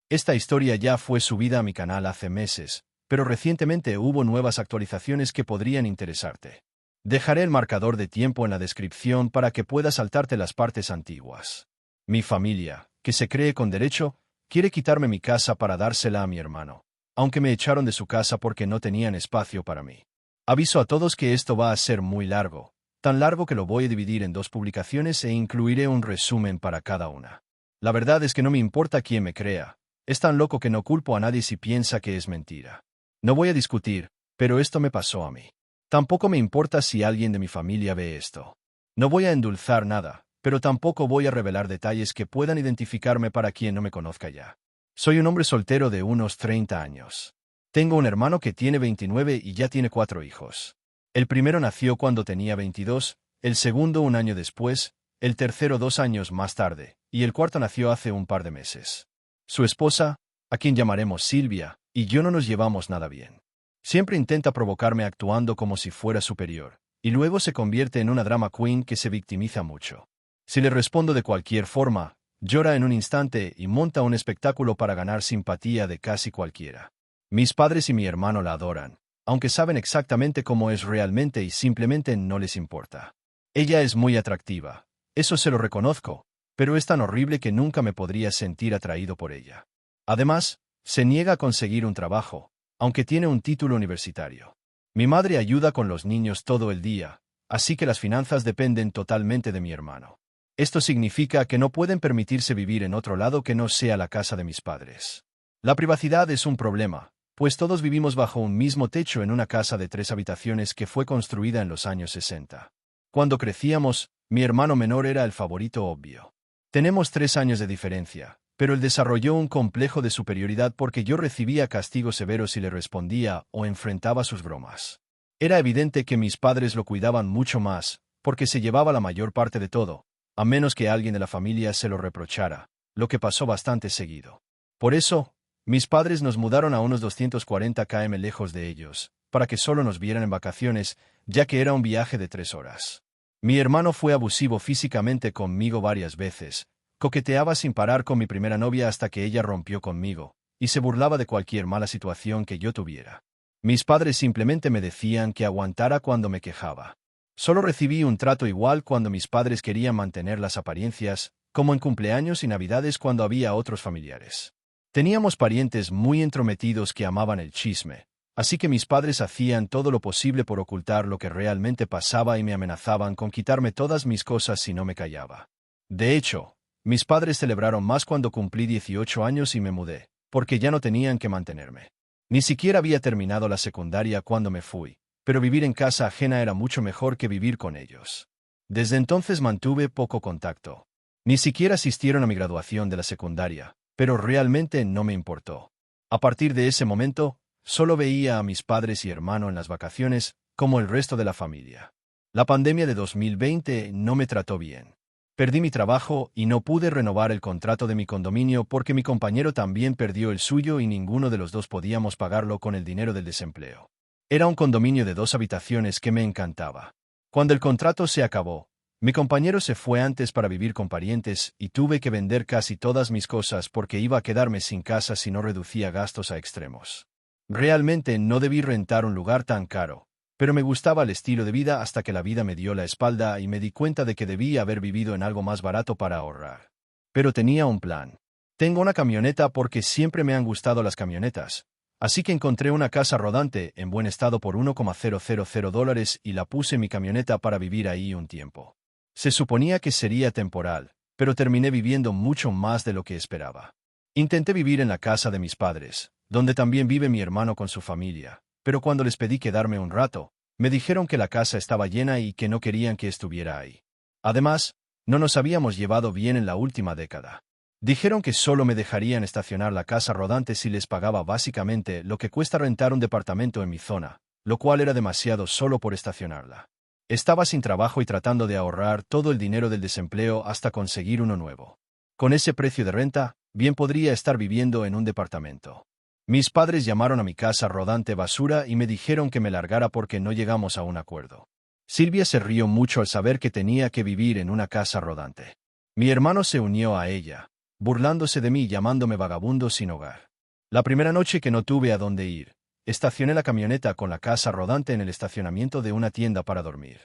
Esta historia ya fue subida a mi canal hace meses, pero recientemente hubo nuevas actualizaciones que podrían interesarte. Dejaré el marcador de tiempo en la descripción para que puedas saltarte las partes antiguas. Mi familia, que se cree con derecho, quiere quitarme mi casa para dársela a mi hermano, aunque me echaron de su casa porque no tenían espacio para mí. Aviso a todos que esto va a ser muy largo, tan largo que lo voy a dividir en 2 publicaciones e incluiré un resumen para cada una. La verdad es que no me importa quién me crea, es tan loco que no culpo a nadie si piensa que es mentira. No voy a discutir, pero esto me pasó a mí. Tampoco me importa si alguien de mi familia ve esto. No voy a endulzar nada, pero tampoco voy a revelar detalles que puedan identificarme para quien no me conozca ya. Soy un hombre soltero de unos 30 años. Tengo un hermano que tiene 29 y ya tiene 4 hijos. El primero nació cuando tenía 22, el segundo un año después, el tercero 2 años más tarde, y el cuarto nació hace un par de meses. Su esposa, a quien llamaremos Silvia, y yo no nos llevamos nada bien. Siempre intenta provocarme actuando como si fuera superior, y luego se convierte en una drama queen que se victimiza mucho. Si le respondo de cualquier forma, llora en un instante y monta un espectáculo para ganar simpatía de casi cualquiera. Mis padres y mi hermano la adoran, aunque saben exactamente cómo es realmente y simplemente no les importa. Ella es muy atractiva, eso se lo reconozco, pero es tan horrible que nunca me podría sentir atraído por ella. Además, se niega a conseguir un trabajo, aunque tiene un título universitario. Mi madre ayuda con los niños todo el día, así que las finanzas dependen totalmente de mi hermano. Esto significa que no pueden permitirse vivir en otro lado que no sea la casa de mis padres. La privacidad es un problema, pues todos vivimos bajo un mismo techo en una casa de 3 habitaciones que fue construida en los años 60. Cuando crecíamos, mi hermano menor era el favorito obvio. Tenemos 3 años de diferencia, pero él desarrolló un complejo de superioridad porque yo recibía castigos severos si le respondía o enfrentaba sus bromas. Era evidente que mis padres lo cuidaban mucho más, porque se llevaba la mayor parte de todo, a menos que alguien de la familia se lo reprochara, lo que pasó bastante seguido. Por eso, mis padres nos mudaron a unos 240 km lejos de ellos, para que solo nos vieran en vacaciones, ya que era un viaje de 3 horas. Mi hermano fue abusivo físicamente conmigo varias veces. Coqueteaba sin parar con mi primera novia hasta que ella rompió conmigo, y se burlaba de cualquier mala situación que yo tuviera. Mis padres simplemente me decían que aguantara cuando me quejaba. Solo recibí un trato igual cuando mis padres querían mantener las apariencias, como en cumpleaños y navidades cuando había otros familiares. Teníamos parientes muy entrometidos que amaban el chisme, así que mis padres hacían todo lo posible por ocultar lo que realmente pasaba y me amenazaban con quitarme todas mis cosas si no me callaba. De hecho, mis padres celebraron más cuando cumplí 18 años y me mudé, porque ya no tenían que mantenerme. Ni siquiera había terminado la secundaria cuando me fui, pero vivir en casa ajena era mucho mejor que vivir con ellos. Desde entonces mantuve poco contacto. Ni siquiera asistieron a mi graduación de la secundaria, pero realmente no me importó. A partir de ese momento, solo veía a mis padres y hermano en las vacaciones, como el resto de la familia. La pandemia de 2020 no me trató bien. Perdí mi trabajo y no pude renovar el contrato de mi condominio porque mi compañero también perdió el suyo y ninguno de los dos podíamos pagarlo con el dinero del desempleo. Era un condominio de 2 habitaciones que me encantaba. Cuando el contrato se acabó, mi compañero se fue antes para vivir con parientes y tuve que vender casi todas mis cosas porque iba a quedarme sin casa si no reducía gastos a extremos. Realmente no debí rentar un lugar tan caro, pero me gustaba el estilo de vida hasta que la vida me dio la espalda y me di cuenta de que debía haber vivido en algo más barato para ahorrar. Pero tenía un plan. Tengo una camioneta porque siempre me han gustado las camionetas, así que encontré una casa rodante en buen estado por $1,000 y la puse en mi camioneta para vivir ahí un tiempo. Se suponía que sería temporal, pero terminé viviendo mucho más de lo que esperaba. Intenté vivir en la casa de mis padres, donde también vive mi hermano con su familia, pero cuando les pedí quedarme un rato, me dijeron que la casa estaba llena y que no querían que estuviera ahí. Además, no nos habíamos llevado bien en la última década. Dijeron que solo me dejarían estacionar la casa rodante si les pagaba básicamente lo que cuesta rentar un departamento en mi zona, lo cual era demasiado solo por estacionarla. Estaba sin trabajo y tratando de ahorrar todo el dinero del desempleo hasta conseguir uno nuevo. Con ese precio de renta, bien podría estar viviendo en un departamento. Mis padres llamaron a mi casa rodante basura y me dijeron que me largara porque no llegamos a un acuerdo. Silvia se rió mucho al saber que tenía que vivir en una casa rodante. Mi hermano se unió a ella, burlándose de mí y llamándome vagabundo sin hogar. La primera noche que no tuve a dónde ir, estacioné la camioneta con la casa rodante en el estacionamiento de una tienda para dormir.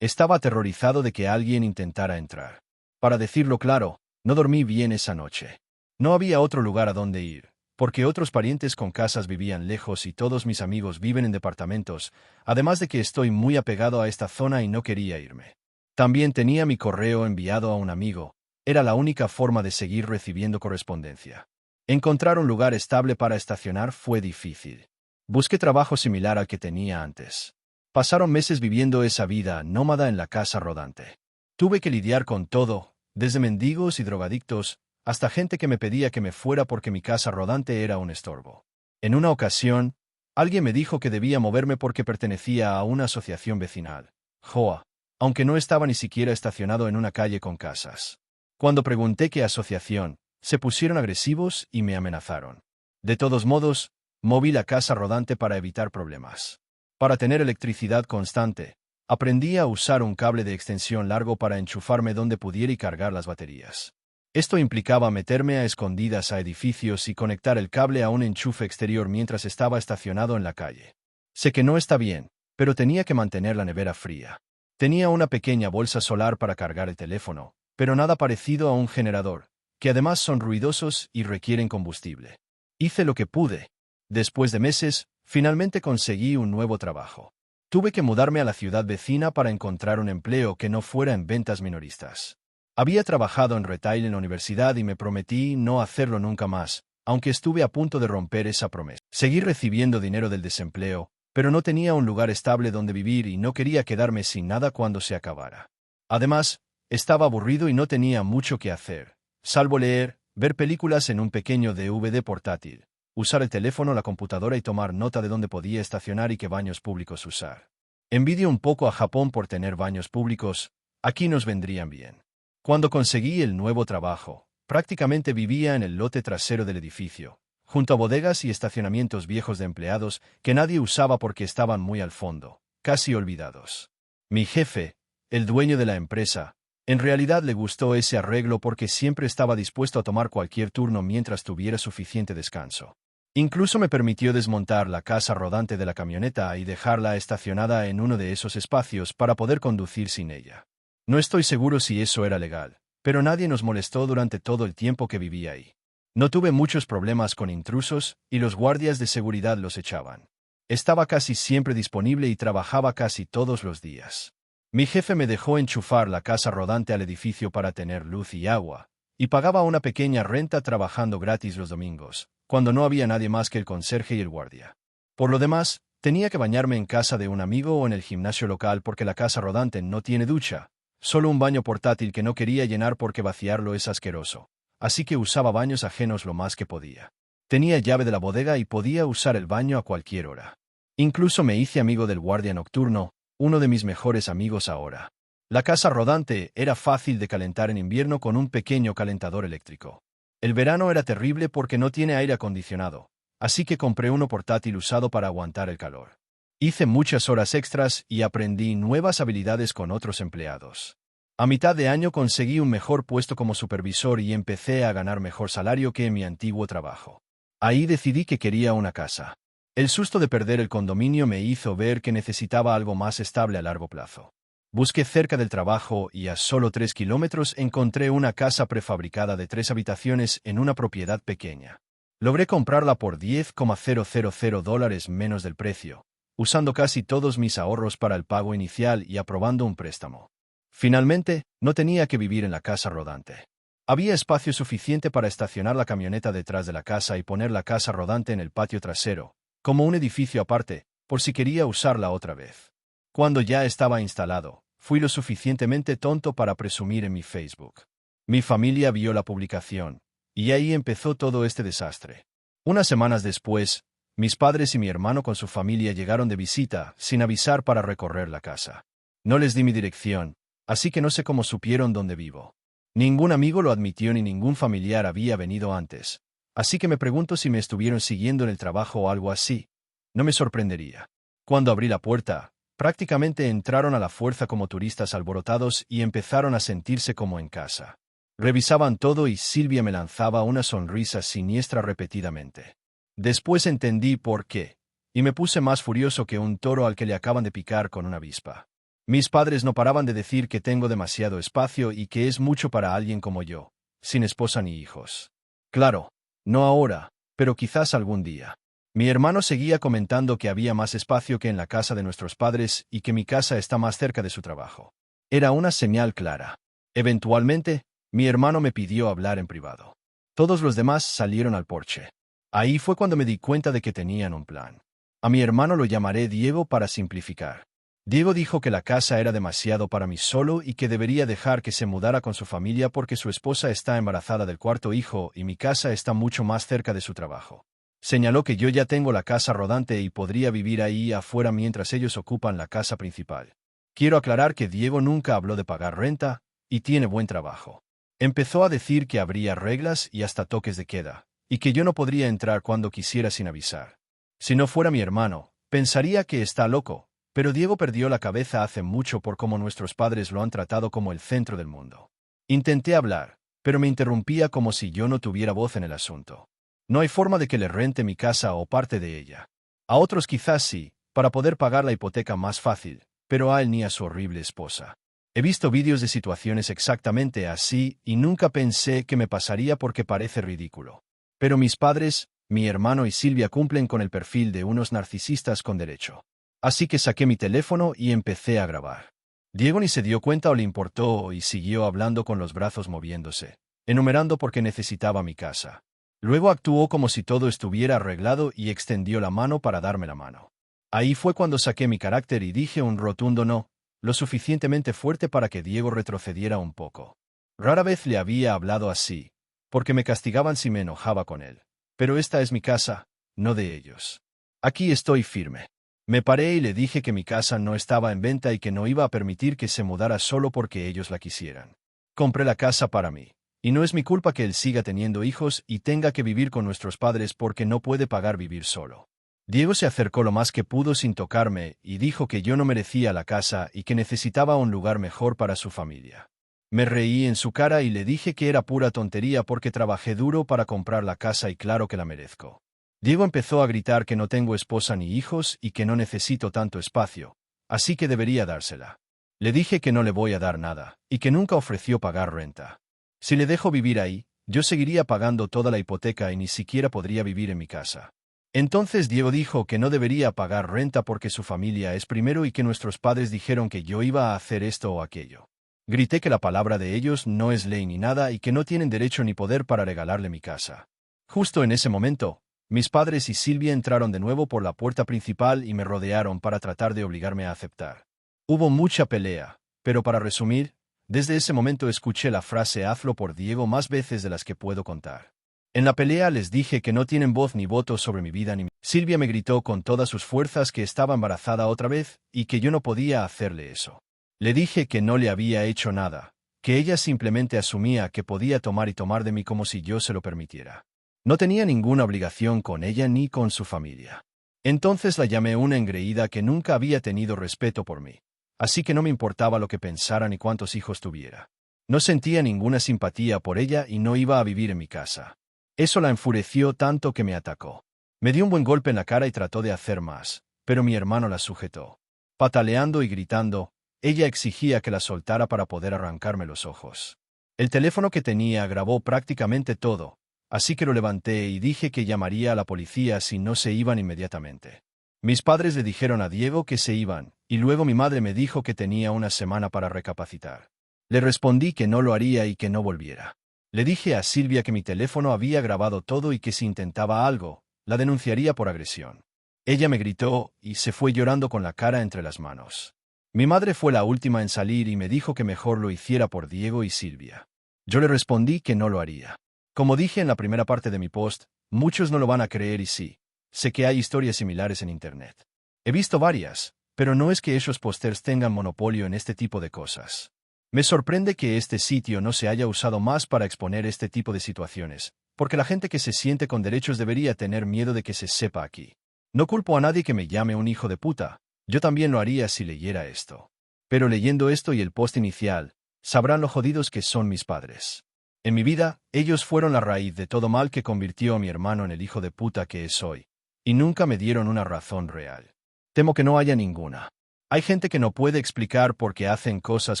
Estaba aterrorizado de que alguien intentara entrar. Para decirlo claro, no dormí bien esa noche. No había otro lugar a donde ir, porque otros parientes con casas vivían lejos y todos mis amigos viven en departamentos, además de que estoy muy apegado a esta zona y no quería irme. También tenía mi correo enviado a un amigo. Era la única forma de seguir recibiendo correspondencia. Encontrar un lugar estable para estacionar fue difícil. Busqué trabajo similar al que tenía antes. Pasaron meses viviendo esa vida nómada en la casa rodante. Tuve que lidiar con todo, desde mendigos y drogadictos, hasta gente que me pedía que me fuera porque mi casa rodante era un estorbo. En una ocasión, alguien me dijo que debía moverme porque pertenecía a una asociación vecinal, JOA, aunque no estaba ni siquiera estacionado en una calle con casas. Cuando pregunté qué asociación, se pusieron agresivos y me amenazaron. De todos modos, moví la casa rodante para evitar problemas. Para tener electricidad constante, aprendí a usar un cable de extensión largo para enchufarme donde pudiera y cargar las baterías. Esto implicaba meterme a escondidas a edificios y conectar el cable a un enchufe exterior mientras estaba estacionado en la calle. Sé que no está bien, pero tenía que mantener la nevera fría. Tenía una pequeña bolsa solar para cargar el teléfono, pero nada parecido a un generador, que además son ruidosos y requieren combustible. Hice lo que pude. Después de meses, finalmente conseguí un nuevo trabajo. Tuve que mudarme a la ciudad vecina para encontrar un empleo que no fuera en ventas minoristas. Había trabajado en retail en la universidad y me prometí no hacerlo nunca más, aunque estuve a punto de romper esa promesa. Seguí recibiendo dinero del desempleo, pero no tenía un lugar estable donde vivir y no quería quedarme sin nada cuando se acabara. Además, estaba aburrido y no tenía mucho que hacer, salvo leer, ver películas en un pequeño DVD portátil, usar el teléfono, la computadora y tomar nota de dónde podía estacionar y qué baños públicos usar. Envidio un poco a Japón por tener baños públicos, aquí nos vendrían bien. Cuando conseguí el nuevo trabajo, prácticamente vivía en el lote trasero del edificio, junto a bodegas y estacionamientos viejos de empleados que nadie usaba porque estaban muy al fondo, casi olvidados. Mi jefe, el dueño de la empresa, en realidad le gustó ese arreglo porque siempre estaba dispuesto a tomar cualquier turno mientras tuviera suficiente descanso. Incluso me permitió desmontar la casa rodante de la camioneta y dejarla estacionada en uno de esos espacios para poder conducir sin ella. No estoy seguro si eso era legal, pero nadie nos molestó durante todo el tiempo que viví ahí. No tuve muchos problemas con intrusos y los guardias de seguridad los echaban. Estaba casi siempre disponible y trabajaba casi todos los días. Mi jefe me dejó enchufar la casa rodante al edificio para tener luz y agua, y pagaba una pequeña renta trabajando gratis los domingos, cuando no había nadie más que el conserje y el guardia. Por lo demás, tenía que bañarme en casa de un amigo o en el gimnasio local porque la casa rodante no tiene ducha, solo un baño portátil que no quería llenar porque vaciarlo es asqueroso, así que usaba baños ajenos lo más que podía. Tenía llave de la bodega y podía usar el baño a cualquier hora. Incluso me hice amigo del guardia nocturno, uno de mis mejores amigos ahora. La casa rodante era fácil de calentar en invierno con un pequeño calentador eléctrico. El verano era terrible porque no tiene aire acondicionado, así que compré uno portátil usado para aguantar el calor. Hice muchas horas extras y aprendí nuevas habilidades con otros empleados. A mitad de año conseguí un mejor puesto como supervisor y empecé a ganar mejor salario que en mi antiguo trabajo. Ahí decidí que quería una casa. El susto de perder el condominio me hizo ver que necesitaba algo más estable a largo plazo. Busqué cerca del trabajo y a solo 3 kilómetros encontré una casa prefabricada de 3 habitaciones en una propiedad pequeña. Logré comprarla por $10,000 menos del precio, usando casi todos mis ahorros para el pago inicial y aprobando un préstamo. Finalmente, no tenía que vivir en la casa rodante. Había espacio suficiente para estacionar la camioneta detrás de la casa y poner la casa rodante en el patio trasero, como un edificio aparte, por si quería usarla otra vez. Cuando ya estaba instalado, fui lo suficientemente tonto para presumir en mi Facebook. Mi familia vio la publicación, y ahí empezó todo este desastre. Unas semanas después, mis padres y mi hermano con su familia llegaron de visita, sin avisar para recorrer la casa. No les di mi dirección, así que no sé cómo supieron dónde vivo. Ningún amigo lo admitió ni ningún familiar había venido antes, así que me pregunto si me estuvieron siguiendo en el trabajo o algo así. No me sorprendería. Cuando abrí la puerta, prácticamente entraron a la fuerza como turistas alborotados y empezaron a sentirse como en casa. Revisaban todo y Silvia me lanzaba una sonrisa siniestra repetidamente. Después entendí por qué, y me puse más furioso que un toro al que le acaban de picar con una avispa. Mis padres no paraban de decir que tengo demasiado espacio y que es mucho para alguien como yo, sin esposa ni hijos. Claro, no ahora, pero quizás algún día. Mi hermano seguía comentando que había más espacio que en la casa de nuestros padres y que mi casa está más cerca de su trabajo. Era una señal clara. Eventualmente, mi hermano me pidió hablar en privado. Todos los demás salieron al porche. Ahí fue cuando me di cuenta de que tenían un plan. A mi hermano lo llamaré Diego para simplificar. Diego dijo que la casa era demasiado para mí solo y que debería dejar que se mudara con su familia porque su esposa está embarazada del cuarto hijo y mi casa está mucho más cerca de su trabajo. Señaló que yo ya tengo la casa rodante y podría vivir ahí afuera mientras ellos ocupan la casa principal. Quiero aclarar que Diego nunca habló de pagar renta, y tiene buen trabajo. Empezó a decir que habría reglas y hasta toques de queda, y que yo no podría entrar cuando quisiera sin avisar. Si no fuera mi hermano, pensaría que está loco, pero Diego perdió la cabeza hace mucho por cómo nuestros padres lo han tratado como el centro del mundo. Intenté hablar, pero me interrumpía como si yo no tuviera voz en el asunto. No hay forma de que le rente mi casa o parte de ella. A otros quizás sí, para poder pagar la hipoteca más fácil, pero a él ni a su horrible esposa. He visto vídeos de situaciones exactamente así y nunca pensé que me pasaría porque parece ridículo. Pero mis padres, mi hermano y Silvia cumplen con el perfil de unos narcisistas con derecho. Así que saqué mi teléfono y empecé a grabar. Diego ni se dio cuenta o le importó y siguió hablando con los brazos moviéndose, enumerando por qué necesitaba mi casa. Luego actuó como si todo estuviera arreglado y extendió la mano para darme la mano. Ahí fue cuando saqué mi carácter y dije un rotundo no, lo suficientemente fuerte para que Diego retrocediera un poco. Rara vez le había hablado así, porque me castigaban si me enojaba con él. Pero esta es mi casa, no de ellos. Aquí estoy firme. Me paré y le dije que mi casa no estaba en venta y que no iba a permitir que se mudara solo porque ellos la quisieran. Compré la casa para mí, y no es mi culpa que él siga teniendo hijos y tenga que vivir con nuestros padres porque no puede pagar vivir solo. Diego se acercó lo más que pudo sin tocarme y dijo que yo no merecía la casa y que necesitaba un lugar mejor para su familia. Me reí en su cara y le dije que era pura tontería porque trabajé duro para comprar la casa y claro que la merezco. Diego empezó a gritar que no tengo esposa ni hijos y que no necesito tanto espacio, así que debería dársela. Le dije que no le voy a dar nada y que nunca ofreció pagar renta. Si le dejo vivir ahí, yo seguiría pagando toda la hipoteca y ni siquiera podría vivir en mi casa. Entonces Diego dijo que no debería pagar renta porque su familia es primero y que nuestros padres dijeron que yo iba a hacer esto o aquello. Grité que la palabra de ellos no es ley ni nada y que no tienen derecho ni poder para regalarle mi casa. Justo en ese momento, mis padres y Silvia entraron de nuevo por la puerta principal y me rodearon para tratar de obligarme a aceptar. Hubo mucha pelea, pero para resumir, desde ese momento escuché la frase hazlo por Diego más veces de las que puedo contar. En la pelea les dije que no tienen voz ni voto sobre mi vida ni mi... Silvia me gritó con todas sus fuerzas que estaba embarazada otra vez y que yo no podía hacerle eso. Le dije que no le había hecho nada, que ella simplemente asumía que podía tomar y tomar de mí como si yo se lo permitiera. No tenía ninguna obligación con ella ni con su familia. Entonces la llamé una engreída que nunca había tenido respeto por mí. Así que no me importaba lo que pensara ni cuántos hijos tuviera. No sentía ninguna simpatía por ella y no iba a vivir en mi casa. Eso la enfureció tanto que me atacó. Me dio un buen golpe en la cara y trató de hacer más, pero mi hermano la sujetó. Pataleando y gritando, ella exigía que la soltara para poder arrancarme los ojos. El teléfono que tenía grabó prácticamente todo, así que lo levanté y dije que llamaría a la policía si no se iban inmediatamente. Mis padres le dijeron a Diego que se iban, y luego mi madre me dijo que tenía una semana para recapacitar. Le respondí que no lo haría y que no volviera. Le dije a Silvia que mi teléfono había grabado todo y que si intentaba algo, la denunciaría por agresión. Ella me gritó y se fue llorando con la cara entre las manos. Mi madre fue la última en salir y me dijo que mejor lo hiciera por Diego y Silvia. Yo le respondí que no lo haría. Como dije en la primera parte de mi post, muchos no lo van a creer y sí, sé que hay historias similares en Internet. He visto varias, pero no es que esos pósters tengan monopolio en este tipo de cosas. Me sorprende que este sitio no se haya usado más para exponer este tipo de situaciones, porque la gente que se siente con derechos debería tener miedo de que se sepa aquí. No culpo a nadie que me llame un hijo de puta, yo también lo haría si leyera esto. Pero leyendo esto y el post inicial, sabrán lo jodidos que son mis padres. En mi vida, ellos fueron la raíz de todo mal que convirtió a mi hermano en el hijo de puta que es hoy. Y nunca me dieron una razón real. Temo que no haya ninguna. Hay gente que no puede explicar por qué hacen cosas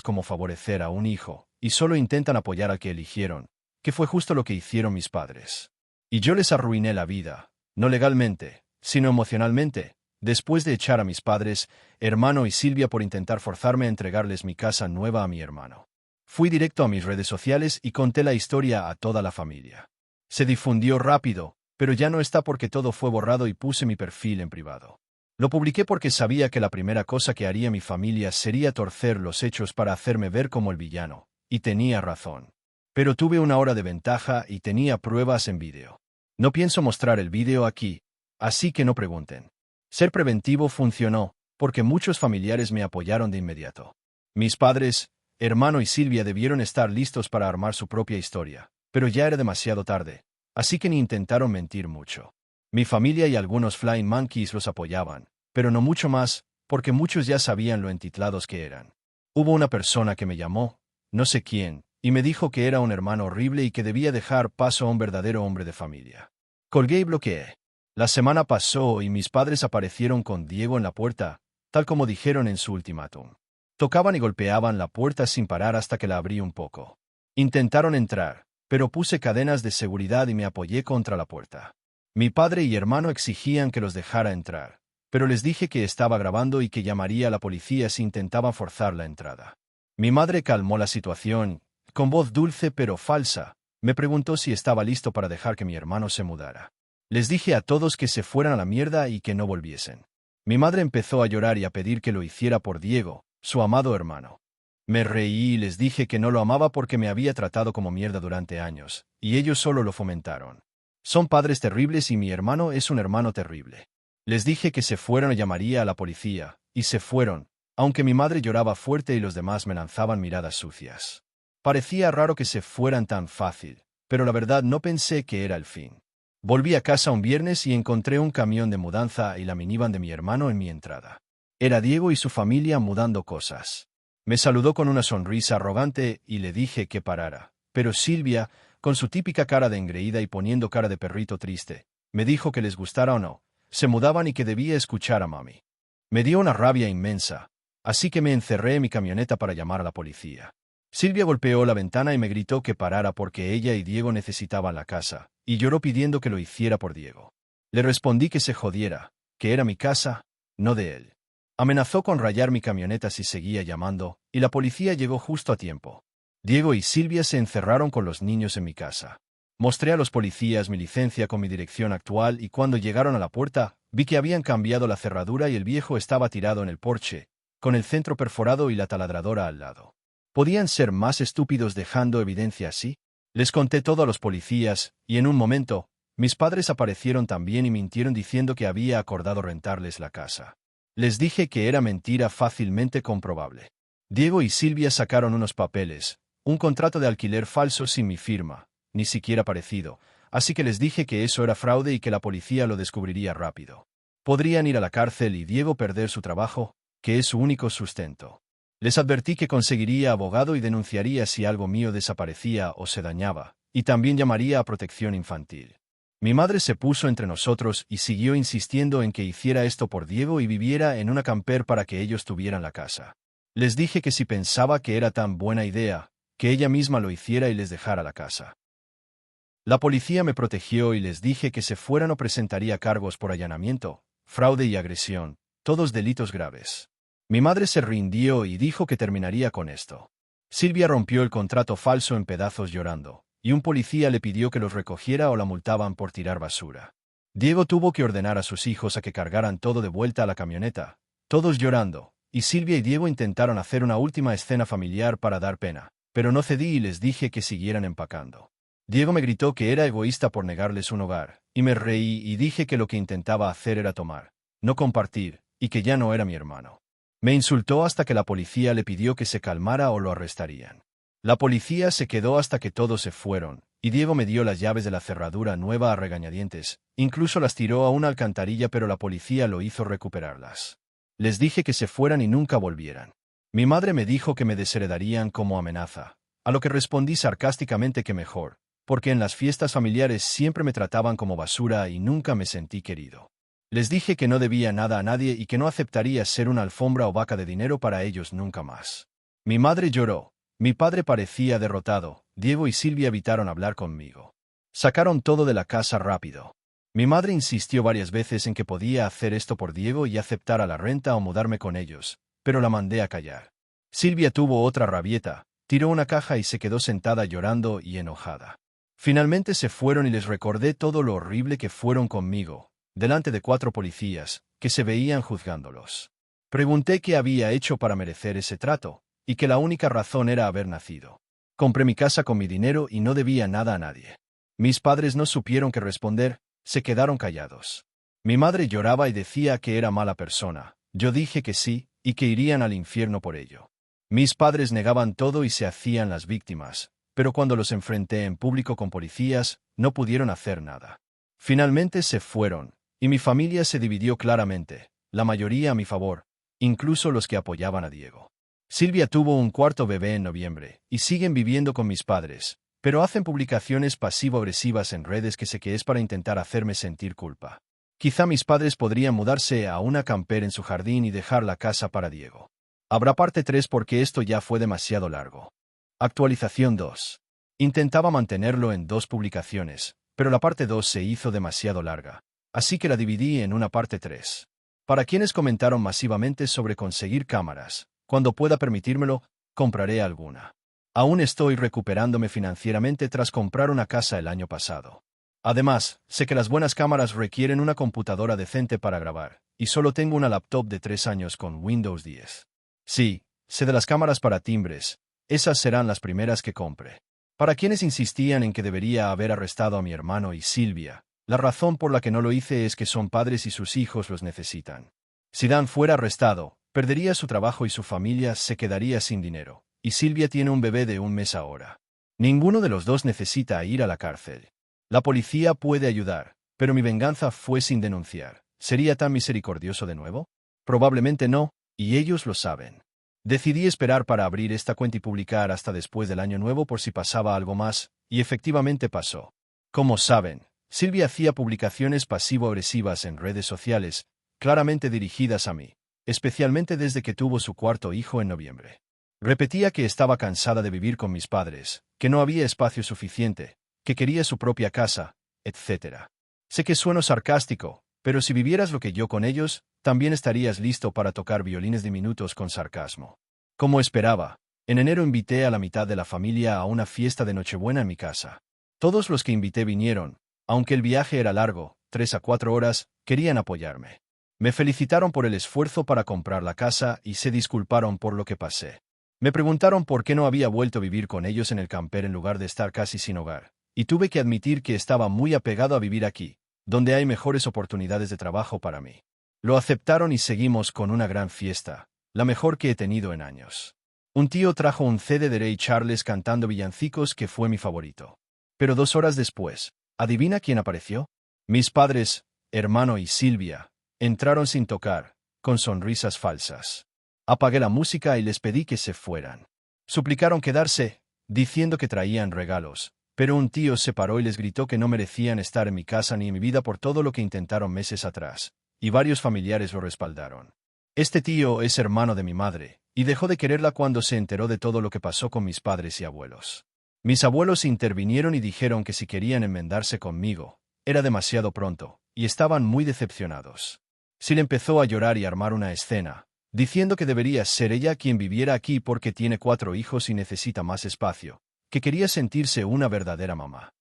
como favorecer a un hijo, y solo intentan apoyar al que eligieron, que fue justo lo que hicieron mis padres. Y yo les arruiné la vida, no legalmente, sino emocionalmente, después de echar a mis padres, hermano y Silvia por intentar forzarme a entregarles mi casa nueva a mi hermano. Fui directo a mis redes sociales y conté la historia a toda la familia. Se difundió rápido, pero ya no está porque todo fue borrado y puse mi perfil en privado. Lo publiqué porque sabía que la primera cosa que haría mi familia sería torcer los hechos para hacerme ver como el villano, y tenía razón. Pero tuve una hora de ventaja y tenía pruebas en vídeo. No pienso mostrar el vídeo aquí, así que no pregunten. Ser preventivo funcionó, porque muchos familiares me apoyaron de inmediato. Mis padres, hermano y Silvia debieron estar listos para armar su propia historia, pero ya era demasiado tarde, así que ni intentaron mentir mucho. Mi familia y algunos Flying Monkeys los apoyaban, pero no mucho más, porque muchos ya sabían lo entitlados que eran. Hubo una persona que me llamó, no sé quién, y me dijo que era un hermano horrible y que debía dejar paso a un verdadero hombre de familia. Colgué y bloqueé. La semana pasó y mis padres aparecieron con Diego en la puerta, tal como dijeron en su ultimátum. Tocaban y golpeaban la puerta sin parar hasta que la abrí un poco. Intentaron entrar, pero puse cadenas de seguridad y me apoyé contra la puerta. Mi padre y hermano exigían que los dejara entrar, pero les dije que estaba grabando y que llamaría a la policía si intentaban forzar la entrada. Mi madre calmó la situación, con voz dulce pero falsa, me preguntó si estaba listo para dejar que mi hermano se mudara. Les dije a todos que se fueran a la mierda y que no volviesen. Mi madre empezó a llorar y a pedir que lo hiciera por Diego, su amado hermano. Me reí y les dije que no lo amaba porque me había tratado como mierda durante años, y ellos solo lo fomentaron. Son padres terribles y mi hermano es un hermano terrible. Les dije que se fueran o llamaría a la policía, y se fueron, aunque mi madre lloraba fuerte y los demás me lanzaban miradas sucias. Parecía raro que se fueran tan fácil, pero la verdad no pensé que era el fin. Volví a casa un viernes y encontré un camión de mudanza y la minivan de mi hermano en mi entrada. Era Diego y su familia mudando cosas. Me saludó con una sonrisa arrogante y le dije que parara, pero Silvia, con su típica cara de engreída y poniendo cara de perrito triste, me dijo que les gustara o no, se mudaban y que debía escuchar a mami. Me dio una rabia inmensa, así que me encerré en mi camioneta para llamar a la policía. Silvia golpeó la ventana y me gritó que parara porque ella y Diego necesitaban la casa, y lloró pidiendo que lo hiciera por Diego. Le respondí que se jodiera, que era mi casa, no de él. Amenazó con rayar mi camioneta si seguía llamando, y la policía llegó justo a tiempo. Diego y Silvia se encerraron con los niños en mi casa. Mostré a los policías mi licencia con mi dirección actual y cuando llegaron a la puerta, vi que habían cambiado la cerradura y el viejo estaba tirado en el porche, con el centro perforado y la taladradora al lado. ¿Podían ser más estúpidos dejando evidencia así? Les conté todo a los policías, y en un momento, mis padres aparecieron también y mintieron diciendo que había acordado rentarles la casa. Les dije que era mentira fácilmente comprobable. Diego y Silvia sacaron unos papeles, un contrato de alquiler falso sin mi firma, ni siquiera parecido, así que les dije que eso era fraude y que la policía lo descubriría rápido. Podrían ir a la cárcel y Diego perder su trabajo, que es su único sustento. Les advertí que conseguiría abogado y denunciaría si algo mío desaparecía o se dañaba, y también llamaría a protección infantil. Mi madre se puso entre nosotros y siguió insistiendo en que hiciera esto por Diego y viviera en una camper para que ellos tuvieran la casa. Les dije que si pensaba que era tan buena idea, que ella misma lo hiciera y les dejara la casa. La policía me protegió y les dije que se fueran o presentaría cargos por allanamiento, fraude y agresión, todos delitos graves. Mi madre se rindió y dijo que terminaría con esto. Silvia rompió el contrato falso en pedazos llorando, y un policía le pidió que los recogiera o la multaban por tirar basura. Diego tuvo que ordenar a sus hijos a que cargaran todo de vuelta a la camioneta, todos llorando, y Silvia y Diego intentaron hacer una última escena familiar para dar pena, pero no cedí y les dije que siguieran empacando. Diego me gritó que era egoísta por negarles un hogar, y me reí y dije que lo que intentaba hacer era tomar, no compartir, y que ya no era mi hermano. Me insultó hasta que la policía le pidió que se calmara o lo arrestarían. La policía se quedó hasta que todos se fueron, y Diego me dio las llaves de la cerradura nueva a regañadientes, incluso las tiró a una alcantarilla pero la policía lo hizo recuperarlas. Les dije que se fueran y nunca volvieran. Mi madre me dijo que me desheredarían como amenaza, A lo que respondí sarcásticamente que mejor, porque en las fiestas familiares siempre me trataban como basura y nunca me sentí querido. Les dije que no debía nada a nadie y que no aceptaría ser una alfombra o vaca de dinero para ellos nunca más. Mi madre lloró. Mi padre parecía derrotado. Diego y Silvia evitaron hablar conmigo. Sacaron todo de la casa rápido. Mi madre insistió varias veces en que podía hacer esto por Diego y aceptar a la renta o mudarme con ellos, pero la mandé a callar. Silvia tuvo otra rabieta, tiró una caja y se quedó sentada llorando y enojada. Finalmente se fueron y les recordé todo lo horrible que fueron conmigo, delante de 4 policías, que se veían juzgándolos. Pregunté qué había hecho para merecer ese trato, y que la única razón era haber nacido. Compré mi casa con mi dinero y no debía nada a nadie. Mis padres no supieron qué responder, se quedaron callados. Mi madre lloraba y decía que era mala persona. Yo dije que sí, y que irían al infierno por ello. Mis padres negaban todo y se hacían las víctimas, pero cuando los enfrenté en público con policías, no pudieron hacer nada. Finalmente se fueron, y mi familia se dividió claramente, la mayoría a mi favor, incluso los que apoyaban a Diego. Silvia tuvo un 4º bebé en noviembre, y siguen viviendo con mis padres, pero hacen publicaciones pasivo-agresivas en redes que sé que es para intentar hacerme sentir culpa. Quizá mis padres podrían mudarse a una camper en su jardín y dejar la casa para Diego. Habrá parte 3 porque esto ya fue demasiado largo. Actualización 2. Intentaba mantenerlo en 2 publicaciones, pero la parte 2 se hizo demasiado larga, así que la dividí en una parte 3. Para quienes comentaron masivamente sobre conseguir cámaras, cuando pueda permitírmelo, compraré alguna. Aún estoy recuperándome financieramente tras comprar una casa el año pasado. Además, sé que las buenas cámaras requieren una computadora decente para grabar, y solo tengo una laptop de 3 años con Windows 10. Sí, sé de las cámaras para timbres, esas serán las primeras que compre. Para quienes insistían en que debería haber arrestado a mi hermano y Silvia, la razón por la que no lo hice es que son padres y sus hijos los necesitan. Si Dan fuera arrestado, perdería su trabajo y su familia se quedaría sin dinero, y Silvia tiene un bebé de 1 mes ahora. Ninguno de los dos necesita ir a la cárcel. La policía puede ayudar, pero mi venganza fue sin denunciar. ¿Sería tan misericordioso de nuevo? Probablemente no, y ellos lo saben. Decidí esperar para abrir esta cuenta y publicar hasta después del año nuevo por si pasaba algo más, y efectivamente pasó. Como saben, Silvia hacía publicaciones pasivo-agresivas en redes sociales, claramente dirigidas a mí, especialmente desde que tuvo su 4º hijo en noviembre. Repetía que estaba cansada de vivir con mis padres, que no había espacio suficiente, que quería su propia casa, etc. Sé que sueno sarcástico, pero si vivieras lo que yo con ellos, también estarías listo para tocar violines diminutos con sarcasmo. Como esperaba, en enero invité a la mitad de la familia a una fiesta de Nochebuena en mi casa. Todos los que invité vinieron, aunque el viaje era largo, 3 a 4 horas, querían apoyarme. Me felicitaron por el esfuerzo para comprar la casa y se disculparon por lo que pasé. Me preguntaron por qué no había vuelto a vivir con ellos en el camper en lugar de estar casi sin hogar, y tuve que admitir que estaba muy apegado a vivir aquí, donde hay mejores oportunidades de trabajo para mí. Lo aceptaron y seguimos con una gran fiesta, la mejor que he tenido en años. Un tío trajo un CD de Ray Charles cantando villancicos que fue mi favorito. Pero 2 horas después, ¿adivina quién apareció? Mis padres, hermano y Silvia, entraron sin tocar, con sonrisas falsas. Apagué la música y les pedí que se fueran. Suplicaron quedarse, diciendo que traían regalos, pero un tío se paró y les gritó que no merecían estar en mi casa ni en mi vida por todo lo que intentaron meses atrás, y varios familiares lo respaldaron. Este tío es hermano de mi madre, y dejó de quererla cuando se enteró de todo lo que pasó con mis padres y abuelos. Mis abuelos intervinieron y dijeron que si querían enmendarse conmigo, era demasiado pronto, y estaban muy decepcionados. Sil empezó a llorar y armar una escena, diciendo que debería ser ella quien viviera aquí porque tiene 4 hijos y necesita más espacio, que quería sentirse una verdadera mamá.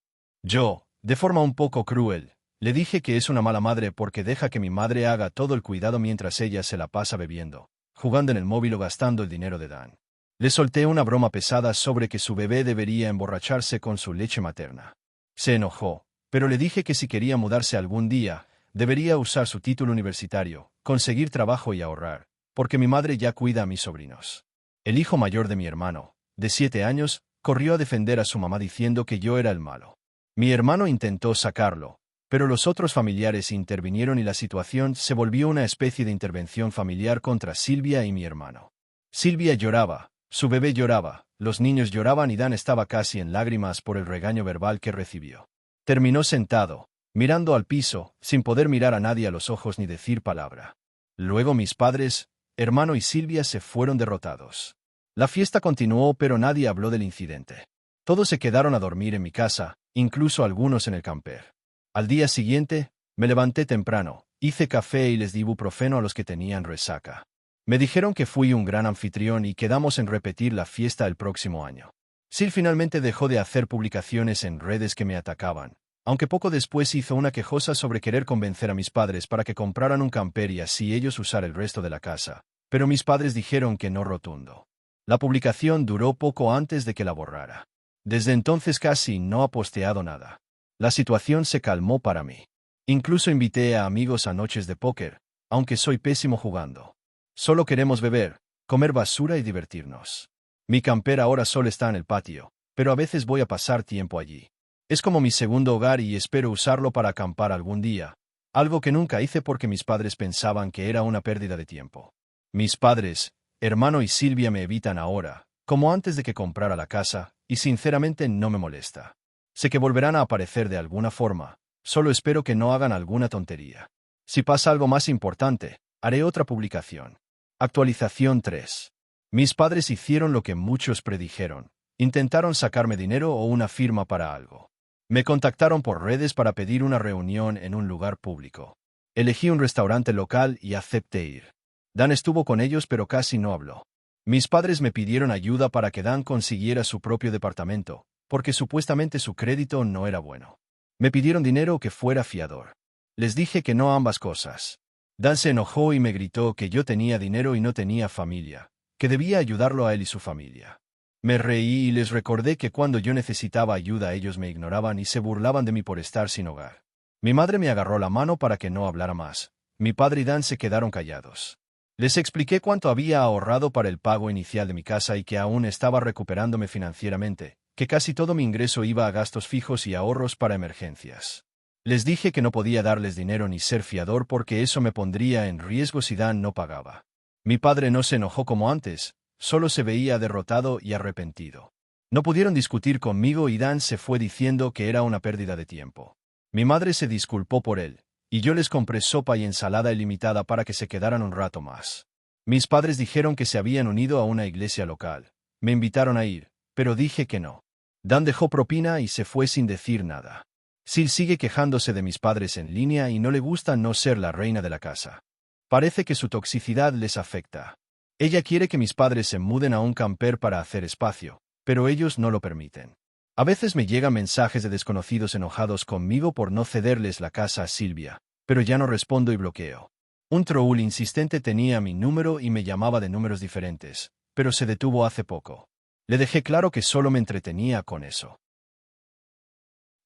Yo, de forma un poco cruel, le dije que es una mala madre porque deja que mi madre haga todo el cuidado mientras ella se la pasa bebiendo, jugando en el móvil o gastando el dinero de Dan. Le solté una broma pesada sobre que su bebé debería emborracharse con su leche materna. Se enojó, pero le dije que si quería mudarse algún día, debería usar su título universitario, conseguir trabajo y ahorrar, porque mi madre ya cuida a mis sobrinos. El hijo mayor de mi hermano, de 7 años, corrió a defender a su mamá diciendo que yo era el malo. Mi hermano intentó sacarlo, pero los otros familiares intervinieron y la situación se volvió una especie de intervención familiar contra Silvia y mi hermano. Silvia lloraba, su bebé lloraba, los niños lloraban y Dan estaba casi en lágrimas por el regaño verbal que recibió. Terminó sentado, mirando al piso, sin poder mirar a nadie a los ojos ni decir palabra. Luego mis padres, hermano y Silvia se fueron derrotados. La fiesta continuó, pero nadie habló del incidente. Todos se quedaron a dormir en mi casa, incluso algunos en el camper. Al día siguiente, me levanté temprano, hice café y les di ibuprofeno a los que tenían resaca. Me dijeron que fui un gran anfitrión y quedamos en repetir la fiesta el próximo año. Sil finalmente dejó de hacer publicaciones en redes que me atacaban, aunque poco después hizo una quejosa sobre querer convencer a mis padres para que compraran un camper y así ellos usar el resto de la casa, pero mis padres dijeron que no rotundo. La publicación duró poco antes de que la borrara. Desde entonces casi no ha posteado nada. La situación se calmó para mí. Incluso invité a amigos a noches de póker, aunque soy pésimo jugando. Solo queremos beber, comer basura y divertirnos. Mi camper ahora solo está en el patio, pero a veces voy a pasar tiempo allí. Es como mi segundo hogar y espero usarlo para acampar algún día, algo que nunca hice porque mis padres pensaban que era una pérdida de tiempo. Mis padres, hermano y Silvia me evitan ahora, como antes de que comprara la casa, y sinceramente no me molesta. Sé que volverán a aparecer de alguna forma, solo espero que no hagan alguna tontería. Si pasa algo más importante, haré otra publicación. Actualización 3. Mis padres hicieron lo que muchos predijeron. Intentaron sacarme dinero o una firma para algo. Me contactaron por redes para pedir una reunión en un lugar público. Elegí un restaurante local y acepté ir. Dan estuvo con ellos pero casi no habló. Mis padres me pidieron ayuda para que Dan consiguiera su propio departamento, porque supuestamente su crédito no era bueno. Me pidieron dinero que fuera fiador. Les dije que no a ambas cosas. Dan se enojó y me gritó que yo tenía dinero y no tenía familia, que debía ayudarlo a él y su familia. Me reí y les recordé que cuando yo necesitaba ayuda ellos me ignoraban y se burlaban de mí por estar sin hogar. Mi madre me agarró la mano para que no hablara más. Mi padre y Dan se quedaron callados. Les expliqué cuánto había ahorrado para el pago inicial de mi casa y que aún estaba recuperándome financieramente, que casi todo mi ingreso iba a gastos fijos y ahorros para emergencias. Les dije que no podía darles dinero ni ser fiador porque eso me pondría en riesgo si Dan no pagaba. Mi padre no se enojó como antes, solo se veía derrotado y arrepentido. No pudieron discutir conmigo y Dan se fue diciendo que era una pérdida de tiempo. Mi madre se disculpó por él, y yo les compré sopa y ensalada ilimitada para que se quedaran un rato más. Mis padres dijeron que se habían unido a una iglesia local. Me invitaron a ir, pero dije que no. Dan dejó propina y se fue sin decir nada. Sil sigue quejándose de mis padres en línea y no le gusta no ser la reina de la casa. Parece que su toxicidad les afecta. Ella quiere que mis padres se muden a un camper para hacer espacio, pero ellos no lo permiten. A veces me llegan mensajes de desconocidos enojados conmigo por no cederles la casa a Silvia, pero ya no respondo y bloqueo. Un troll insistente tenía mi número y me llamaba de números diferentes, pero se detuvo hace poco. Le dejé claro que solo me entretenía con eso.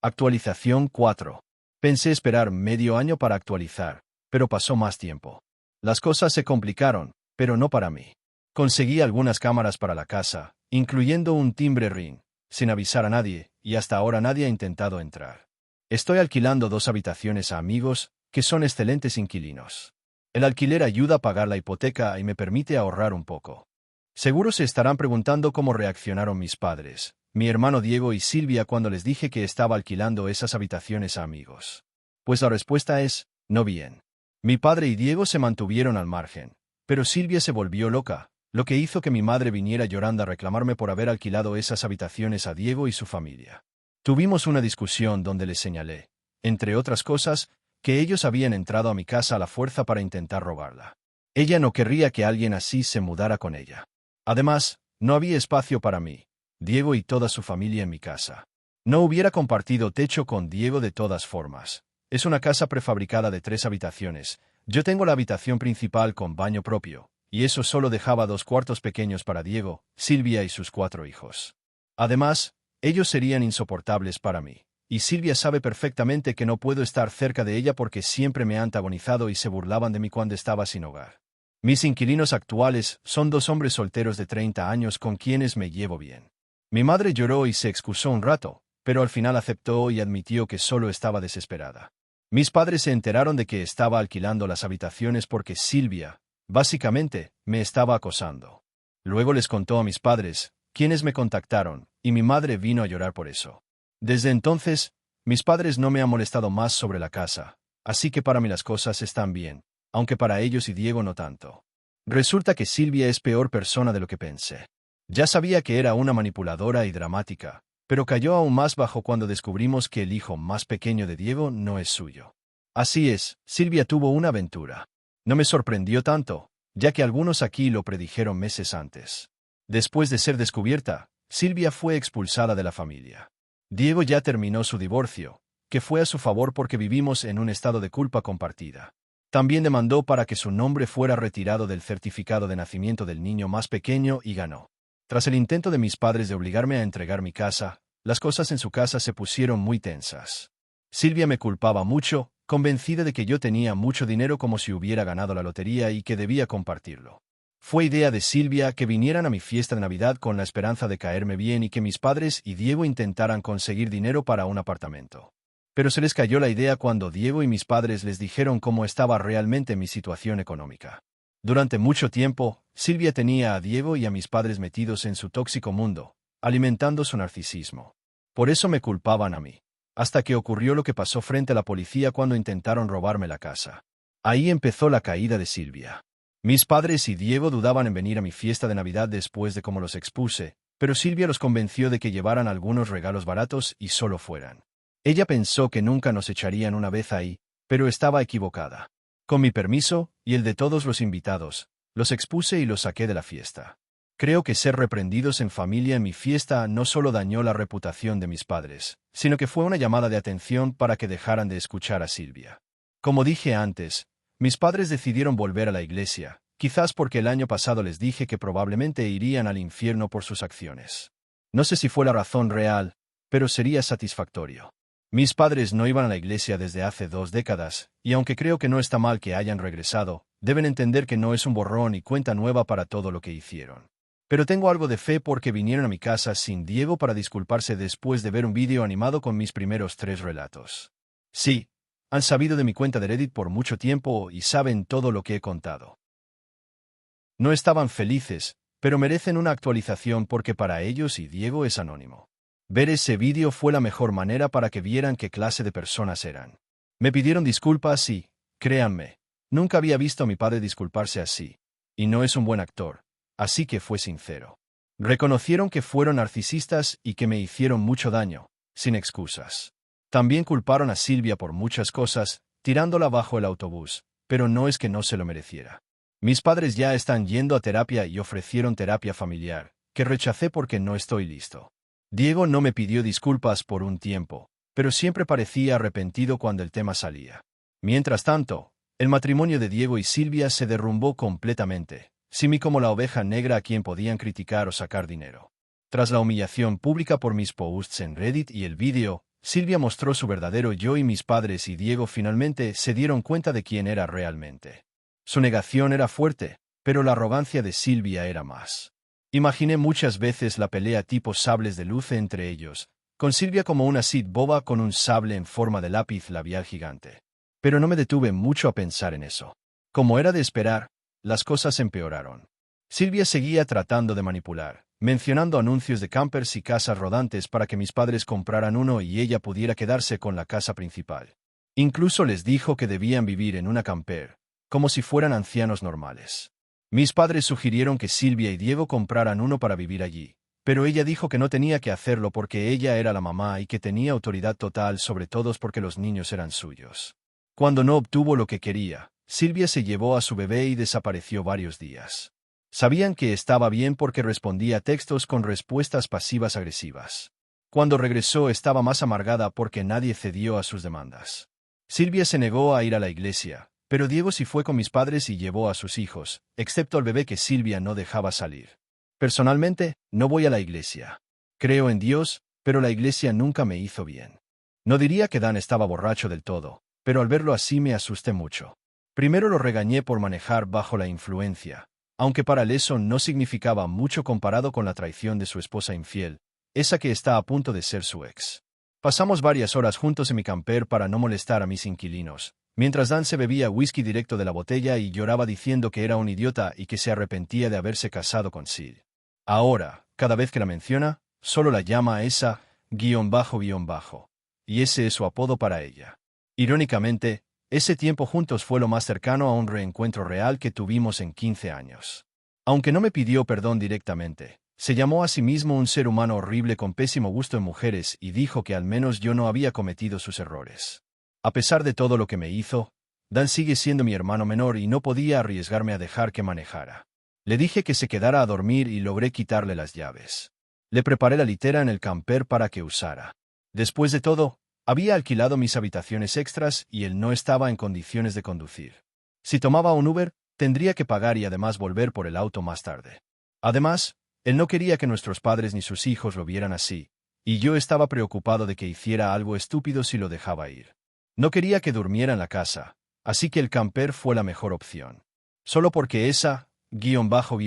Actualización 4. Pensé esperar medio año para actualizar, pero pasó más tiempo. Las cosas se complicaron, pero no para mí. Conseguí algunas cámaras para la casa, incluyendo un timbre Ring, sin avisar a nadie, y hasta ahora nadie ha intentado entrar. Estoy alquilando 2 habitaciones a amigos, que son excelentes inquilinos. El alquiler ayuda a pagar la hipoteca y me permite ahorrar un poco. Seguro se estarán preguntando cómo reaccionaron mis padres, mi hermano Diego y Silvia cuando les dije que estaba alquilando esas habitaciones a amigos. Pues la respuesta es, no bien. Mi padre y Diego se mantuvieron al margen, pero Silvia se volvió loca, lo que hizo que mi madre viniera llorando a reclamarme por haber alquilado esas habitaciones a Diego y su familia. Tuvimos una discusión donde les señalé, entre otras cosas, que ellos habían entrado a mi casa a la fuerza para intentar robarla. Ella no querría que alguien así se mudara con ella. Además, no había espacio para mí, Diego y toda su familia en mi casa. No hubiera compartido techo con Diego de todas formas. Es una casa prefabricada de 3 habitaciones. Yo tengo la habitación principal con baño propio, y eso solo dejaba 2 cuartos pequeños para Diego, Silvia y sus 4 hijos. Además, ellos serían insoportables para mí, y Silvia sabe perfectamente que no puedo estar cerca de ella porque siempre me ha antagonizado y se burlaban de mí cuando estaba sin hogar. Mis inquilinos actuales son 2 hombres solteros de 30 años con quienes me llevo bien. Mi madre lloró y se excusó un rato, pero al final aceptó y admitió que solo estaba desesperada. Mis padres se enteraron de que estaba alquilando las habitaciones porque Silvia, básicamente, me estaba acosando. Luego les contó a mis padres, quienes me contactaron, y mi madre vino a llorar por eso. Desde entonces, mis padres no me han molestado más sobre la casa, así que para mí las cosas están bien, aunque para ellos y Diego no tanto. Resulta que Silvia es peor persona de lo que pensé. Ya sabía que era una manipuladora y dramática, pero cayó aún más bajo cuando descubrimos que el hijo más pequeño de Diego no es suyo. Así es, Silvia tuvo una aventura. No me sorprendió tanto, ya que algunos aquí lo predijeron meses antes. Después de ser descubierta, Silvia fue expulsada de la familia. Diego ya terminó su divorcio, que fue a su favor porque vivimos en un estado de culpa compartida. También demandó para que su nombre fuera retirado del certificado de nacimiento del niño más pequeño y ganó. Tras el intento de mis padres de obligarme a entregar mi casa, las cosas en su casa se pusieron muy tensas. Silvia me culpaba mucho, convencida de que yo tenía mucho dinero como si hubiera ganado la lotería y que debía compartirlo. Fue idea de Silvia que vinieran a mi fiesta de Navidad con la esperanza de caerme bien y que mis padres y Diego intentaran conseguir dinero para un apartamento. Pero se les cayó la idea cuando Diego y mis padres les dijeron cómo estaba realmente mi situación económica. Durante mucho tiempo, Silvia tenía a Diego y a mis padres metidos en su tóxico mundo, alimentando su narcisismo. Por eso me culpaban a mí. Hasta que ocurrió lo que pasó frente a la policía cuando intentaron robarme la casa. Ahí empezó la caída de Silvia. Mis padres y Diego dudaban en venir a mi fiesta de Navidad después de cómo los expuse, pero Silvia los convenció de que llevaran algunos regalos baratos y solo fueran. Ella pensó que nunca nos echarían una vez ahí, pero estaba equivocada. Con mi permiso, y el de todos los invitados, los expuse y los saqué de la fiesta. Creo que ser reprendidos en familia en mi fiesta no solo dañó la reputación de mis padres, sino que fue una llamada de atención para que dejaran de escuchar a Silvia. Como dije antes, mis padres decidieron volver a la iglesia, quizás porque el año pasado les dije que probablemente irían al infierno por sus acciones. No sé si fue la razón real, pero sería satisfactorio. Mis padres no iban a la iglesia desde hace 2 décadas, y aunque creo que no está mal que hayan regresado, deben entender que no es un borrón y cuenta nueva para todo lo que hicieron. Pero tengo algo de fe porque vinieron a mi casa sin Diego para disculparse después de ver un vídeo animado con mis primeros 3 relatos. Sí, han sabido de mi cuenta de Reddit por mucho tiempo y saben todo lo que he contado. No estaban felices, pero merecen una actualización porque para ellos y Diego es anónimo. Ver ese vídeo fue la mejor manera para que vieran qué clase de personas eran. Me pidieron disculpas y, créanme, nunca había visto a mi padre disculparse así. Y no es un buen actor, así que fue sincero. Reconocieron que fueron narcisistas y que me hicieron mucho daño, sin excusas. También culparon a Silvia por muchas cosas, tirándola bajo el autobús, pero no es que no se lo mereciera. Mis padres ya están yendo a terapia y ofrecieron terapia familiar, que rechacé porque no estoy listo. Diego no me pidió disculpas por un tiempo, pero siempre parecía arrepentido cuando el tema salía. Mientras tanto, el matrimonio de Diego y Silvia se derrumbó completamente, sin mí como la oveja negra a quien podían criticar o sacar dinero. Tras la humillación pública por mis posts en Reddit y el vídeo, Silvia mostró su verdadero yo y mis padres y Diego finalmente se dieron cuenta de quién era realmente. Su negación era fuerte, pero la arrogancia de Silvia era más. Imaginé muchas veces la pelea tipo sables de luz entre ellos, con Silvia como una Sid boba con un sable en forma de lápiz labial gigante. Pero no me detuve mucho a pensar en eso. Como era de esperar, las cosas empeoraron. Silvia seguía tratando de manipular, mencionando anuncios de campers y casas rodantes para que mis padres compraran uno y ella pudiera quedarse con la casa principal. Incluso les dijo que debían vivir en una camper, como si fueran ancianos normales. Mis padres sugirieron que Silvia y Diego compraran uno para vivir allí, pero ella dijo que no tenía que hacerlo porque ella era la mamá y que tenía autoridad total sobre todos porque los niños eran suyos. Cuando no obtuvo lo que quería, Silvia se llevó a su bebé y desapareció varios días. Sabían que estaba bien porque respondía a textos con respuestas pasivas agresivas. Cuando regresó estaba más amargada porque nadie cedió a sus demandas. Silvia se negó a ir a la iglesia, pero Diego sí fue con mis padres y llevó a sus hijos, excepto al bebé que Silvia no dejaba salir. Personalmente, no voy a la iglesia. Creo en Dios, pero la iglesia nunca me hizo bien. No diría que Dan estaba borracho del todo, pero al verlo así me asusté mucho. Primero lo regañé por manejar bajo la influencia, aunque para él eso no significaba mucho comparado con la traición de su esposa infiel, esa que está a punto de ser su ex. Pasamos varias horas juntos en mi camper para no molestar a mis inquilinos, mientras Dan se bebía whisky directo de la botella y lloraba diciendo que era un idiota y que se arrepentía de haberse casado con Sid. Ahora, cada vez que la menciona, solo la llama esa, guión bajo. Y ese es su apodo para ella. Irónicamente, ese tiempo juntos fue lo más cercano a un reencuentro real que tuvimos en 15 años. Aunque no me pidió perdón directamente, se llamó a sí mismo un ser humano horrible con pésimo gusto en mujeres y dijo que al menos yo no había cometido sus errores. A pesar de todo lo que me hizo, Dan sigue siendo mi hermano menor y no podía arriesgarme a dejar que manejara. Le dije que se quedara a dormir y logré quitarle las llaves. Le preparé la litera en el camper para que usara. Después de todo, había alquilado mis habitaciones extras y él no estaba en condiciones de conducir. Si tomaba un Uber, tendría que pagar y además volver por el auto más tarde. Además, él no quería que nuestros padres ni sus hijos lo vieran así, y yo estaba preocupado de que hiciera algo estúpido si lo dejaba ir. No quería que durmiera en la casa, así que el camper fue la mejor opción. Solo porque esa, guión bajo,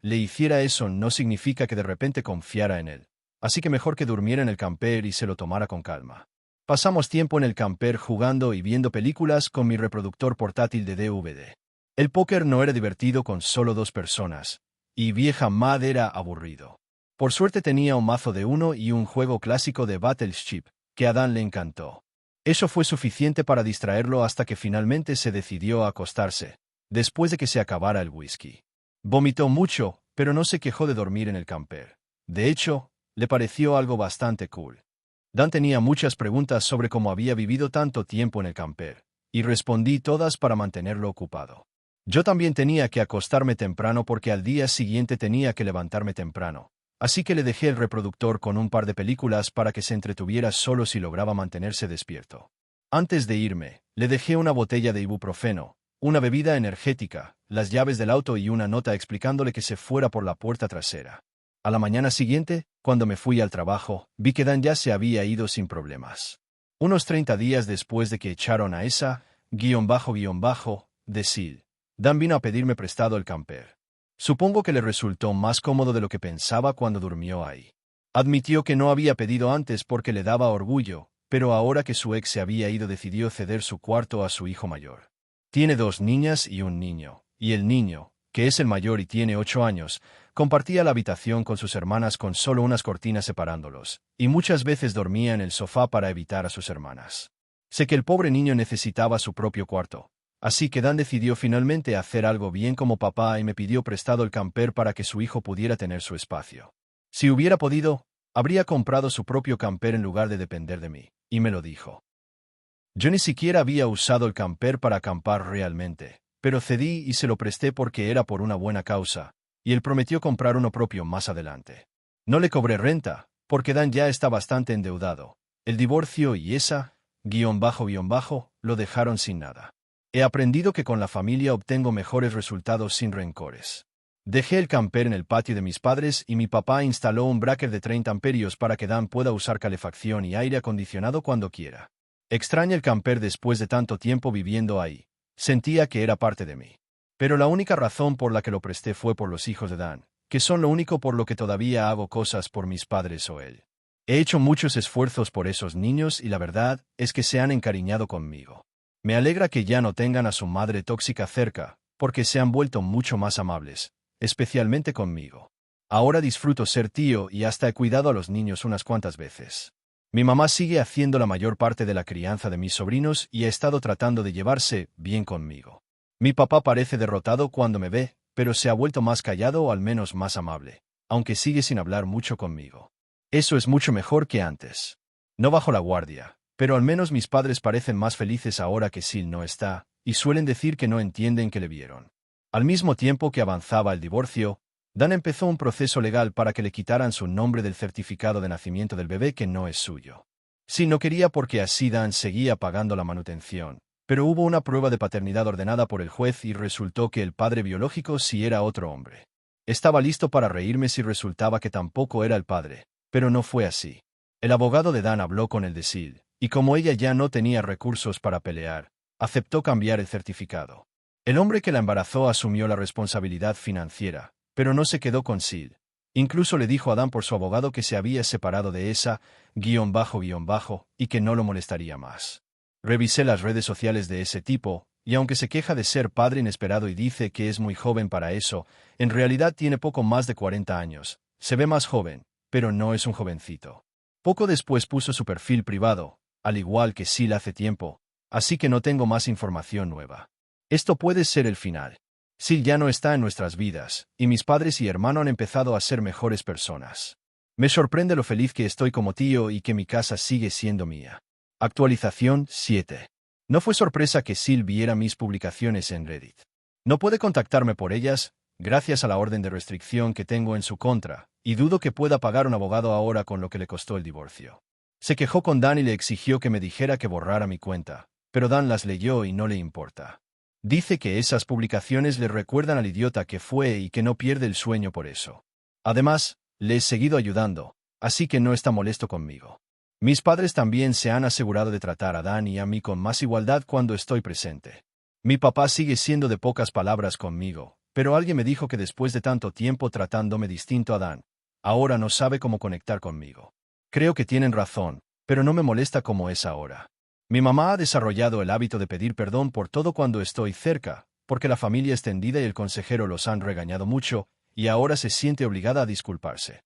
le hiciera eso no significa que de repente confiara en él. Así que mejor que durmiera en el camper y se lo tomara con calma. Pasamos tiempo en el camper jugando y viendo películas con mi reproductor portátil de DVD. El póker no era divertido con solo 2 personas, y vieja Mad era aburrido. Por suerte tenía un mazo de uno y un juego clásico de Battleship, que a Dan le encantó. Eso fue suficiente para distraerlo hasta que finalmente se decidió a acostarse, después de que se acabara el whisky. Vomitó mucho, pero no se quejó de dormir en el camper. De hecho, le pareció algo bastante cool. Dan tenía muchas preguntas sobre cómo había vivido tanto tiempo en el camper, y respondí todas para mantenerlo ocupado. Yo también tenía que acostarme temprano porque al día siguiente tenía que levantarme temprano, así que le dejé el reproductor con un par de películas para que se entretuviera solo si lograba mantenerse despierto. Antes de irme, le dejé una botella de ibuprofeno, una bebida energética, las llaves del auto y una nota explicándole que se fuera por la puerta trasera. A la mañana siguiente, cuando me fui al trabajo, vi que Dan ya se había ido sin problemas. Unos 30 días después de que echaron a esa, de Sil, Dan vino a pedirme prestado el camper. Supongo que le resultó más cómodo de lo que pensaba cuando durmió ahí. Admitió que no había pedido antes porque le daba orgullo, pero ahora que su ex se había ido decidió ceder su cuarto a su hijo mayor. Tiene 2 niñas y un niño, y el niño, que es el mayor y tiene 8 años, compartía la habitación con sus hermanas con solo unas cortinas separándolos, y muchas veces dormía en el sofá para evitar a sus hermanas. Sé que el pobre niño necesitaba su propio cuarto, así que Dan decidió finalmente hacer algo bien como papá y me pidió prestado el camper para que su hijo pudiera tener su espacio. Si hubiera podido, habría comprado su propio camper en lugar de depender de mí, y me lo dijo. Yo ni siquiera había usado el camper para acampar realmente, pero cedí y se lo presté porque era por una buena causa, y él prometió comprar uno propio más adelante. No le cobré renta, porque Dan ya está bastante endeudado. El divorcio y esa, lo dejaron sin nada. He aprendido que con la familia obtengo mejores resultados sin rencores. Dejé el camper en el patio de mis padres y mi papá instaló un breaker de 30 amperios para que Dan pueda usar calefacción y aire acondicionado cuando quiera. Extraño el camper después de tanto tiempo viviendo ahí. Sentía que era parte de mí. Pero la única razón por la que lo presté fue por los hijos de Dan, que son lo único por lo que todavía hago cosas por mis padres o él. He hecho muchos esfuerzos por esos niños y la verdad es que se han encariñado conmigo. Me alegra que ya no tengan a su madre tóxica cerca, porque se han vuelto mucho más amables, especialmente conmigo. Ahora disfruto ser tío y hasta he cuidado a los niños unas cuantas veces. Mi mamá sigue haciendo la mayor parte de la crianza de mis sobrinos y ha estado tratando de llevarse bien conmigo. Mi papá parece derrotado cuando me ve, pero se ha vuelto más callado o al menos más amable, aunque sigue sin hablar mucho conmigo. Eso es mucho mejor que antes. No bajo la guardia, pero al menos mis padres parecen más felices ahora que Sil no está, y suelen decir que no entienden que le vieron. Al mismo tiempo que avanzaba el divorcio, Dan empezó un proceso legal para que le quitaran su nombre del certificado de nacimiento del bebé que no es suyo. Sil no quería porque así Dan seguía pagando la manutención, pero hubo una prueba de paternidad ordenada por el juez y resultó que el padre biológico sí era otro hombre. Estaba listo para reírme si resultaba que tampoco era el padre, pero no fue así. El abogado de Dan habló con el de Sil, y como ella ya no tenía recursos para pelear, aceptó cambiar el certificado. El hombre que la embarazó asumió la responsabilidad financiera, pero no se quedó con Sil. Incluso le dijo a Dan por su abogado que se había separado de esa, y que no lo molestaría más. Revisé las redes sociales de ese tipo, y aunque se queja de ser padre inesperado y dice que es muy joven para eso, en realidad tiene poco más de 40 años, Se ve más joven, pero no es un jovencito. Poco después puso su perfil privado, al igual que Sil hace tiempo, así que no tengo más información nueva. Esto puede ser el final. Sil ya no está en nuestras vidas, y mis padres y hermano han empezado a ser mejores personas. Me sorprende lo feliz que estoy como tío y que mi casa sigue siendo mía. Actualización 7. No fue sorpresa que Sil viera mis publicaciones en Reddit. No puede contactarme por ellas, gracias a la orden de restricción que tengo en su contra, y dudo que pueda pagar un abogado ahora con lo que le costó el divorcio. Se quejó con Dan y le exigió que me dijera que borrara mi cuenta, pero Dan las leyó y no le importa. Dice que esas publicaciones le recuerdan al idiota que fue y que no pierde el sueño por eso. Además, le he seguido ayudando, así que no está molesto conmigo. Mis padres también se han asegurado de tratar a Dan y a mí con más igualdad cuando estoy presente. Mi papá sigue siendo de pocas palabras conmigo, pero alguien me dijo que después de tanto tiempo tratándome distinto a Dan, ahora no sabe cómo conectar conmigo. Creo que tienen razón, pero no me molesta como es ahora. Mi mamá ha desarrollado el hábito de pedir perdón por todo cuando estoy cerca, porque la familia extendida y el consejero los han regañado mucho, y ahora se siente obligada a disculparse.